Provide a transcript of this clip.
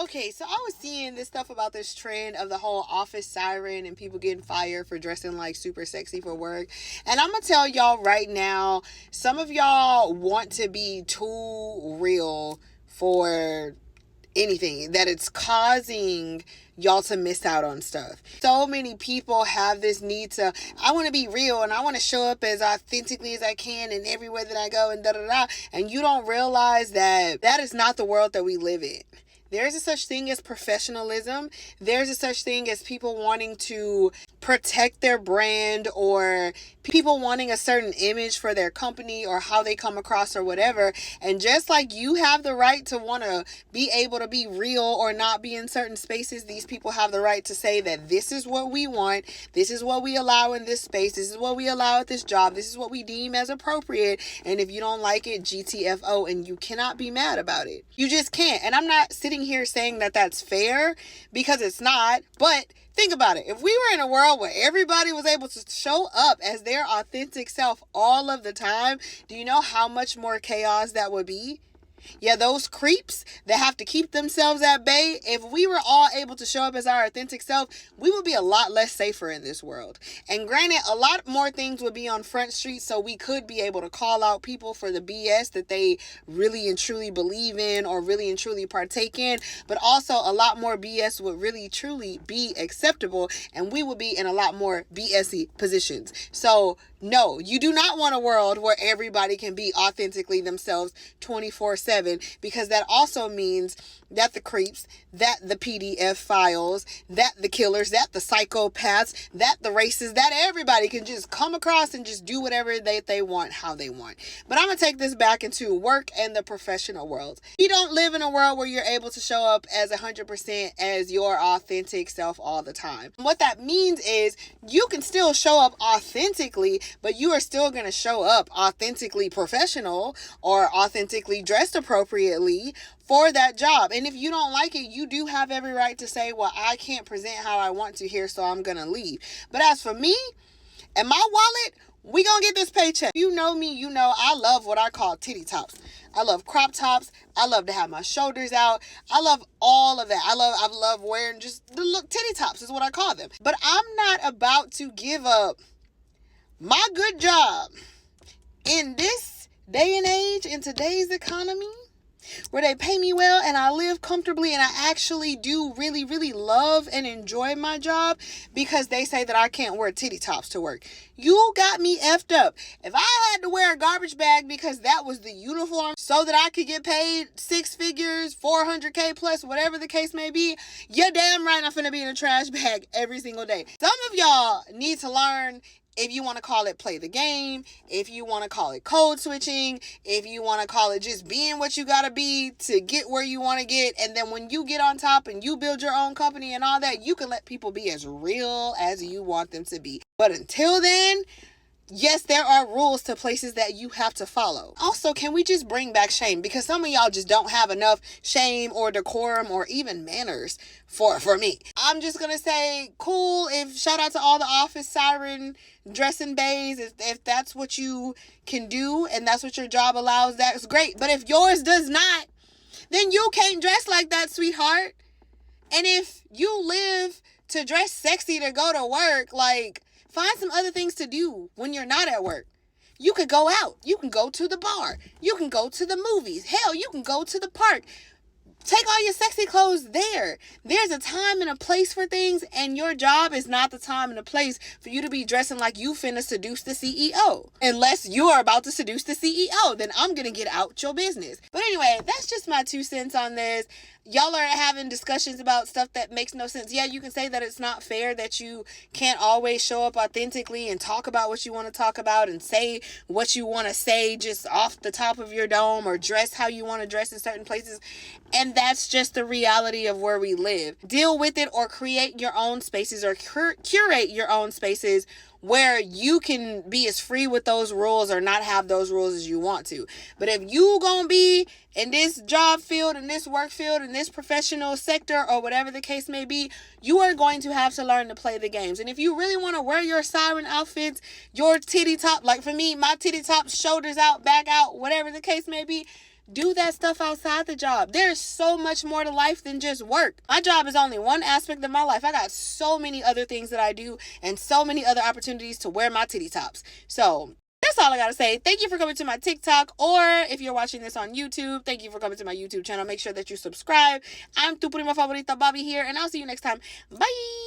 Okay, so I was seeing this stuff about this trend of the whole office siren and people getting fired for dressing like super sexy for work. And I'm going to tell y'all right now, some of y'all want to be too real for anything, that it's causing y'all to miss out on stuff. So many people have this need to, I want to be real and I want to show up as authentically as I can in everywhere that I go and da da da. And you don't realize that that is not the world that we live in. There's a such thing as professionalism. There's a such thing as people wanting to protect their brand, or people wanting a certain image for their company or how they come across or whatever. And just like you have the right to want to be able to be real or not be in certain spaces, these people have the right to say that this is what we want. This is what we allow in this space. This is what we allow at this job. This is what we deem as appropriate. And if you don't like it, GTFO, and you cannot be mad about it. You just can't. And I'm not sitting here saying that that's fair, because it's not. But think about it. If we were in a world where everybody was able to show up as their authentic self all of the time, do you know how much more chaos that would be? Yeah, those creeps that have to keep themselves at bay, if we were all able to show up as our authentic self, we would be a lot less safer in this world. And granted, a lot more things would be on Front Street, so we could be able to call out people for the BS that they really and truly believe in or really and truly partake in. But also, a lot more BS would really truly be acceptable, and we would be in a lot more BS-y positions. So, no, you do not want a world where everybody can be authentically themselves 24/7, because that also means that the creeps, that the PDF files, that the killers, that the psychopaths, that the racists, that everybody can just come across and just do whatever they want, how they want. But I'm going to take this back into work and the professional world. You don't live in a world where you're able to show up as 100% as your authentic self all the time. What that means is you can still show up authentically, but you are still going to show up authentically professional or authentically dressed appropriately for that job. And if you don't like it, you do have every right to say, well, I can't present how I want to here, so I'm going to leave. But as for me and my wallet, we going to get this paycheck. You know me, you know I love what I call titty tops. I love crop tops. I love to have my shoulders out. I love all of that. I love wearing just the look, titty tops is what I call them. But I'm not about to give up my good job in this day and age, in today's economy, where they pay me well and I live comfortably and I actually do really, really love and enjoy my job, because they say that I can't wear titty tops to work. You got me effed up. If I had to wear a garbage bag because that was the uniform so that I could get paid six figures, 400K plus, whatever the case may be, you're damn right I'm finna be in a trash bag every single day. Some of y'all need to learn, if you want to call it play the game, if you want to call it code switching, if you want to call it just being what you got to be to get where you want to get. And then when you get on top and you build your own company and all that, you can let people be as real as you want them to be. But until then, yes, there are rules to places that you have to follow. Also, can we just bring back shame? Because some of y'all just don't have enough shame or decorum or even manners for me. I'm just going to say, cool, if shout out to all the office siren dressing bays. If that's what you can do and that's what your job allows, that's great. But if yours does not, then you can't dress like that, sweetheart. And if you live to dress sexy to go to work, like, find some other things to do when you're not at work. You could go out. You can go to the bar. You can go to the movies. Hell, you can go to the park. Take all your sexy clothes there. There's a time and a place for things, and your job is not the time and the place for you to be dressing like you finna seduce the CEO. Unless you are about to seduce the CEO, then I'm gonna get out your business. But anyway, that's just my 2 cents on this. Y'all are having discussions about stuff that makes no sense. Yeah, you can say that it's not fair that you can't always show up authentically and talk about what you want to talk about and say what you want to say just off the top of your dome, or dress how you want to dress in certain places. And that's just the reality of where we live. Deal with it, or create your own spaces, or curate your own spaces where you can be as free with those rules or not have those rules as you want to. But if you gonna be in this job field, in this work field, in this professional sector, or whatever the case may be, you are going to have to learn to play the games. And if you really want to wear your siren outfits, your titty top, like for me, my titty top, shoulders out, back out, whatever the case may be, Do that stuff outside the job. There's so much more to life than just work. My job is only one aspect of my life. I got so many other things that I do and so many other opportunities to wear my titty tops. So that's all I gotta say. Thank you for coming to my TikTok, or if you're watching this on YouTube, thank you for coming to my YouTube channel. Make sure that you subscribe. I'm tu prima favorita Bobby here, and I'll see you next time. Bye.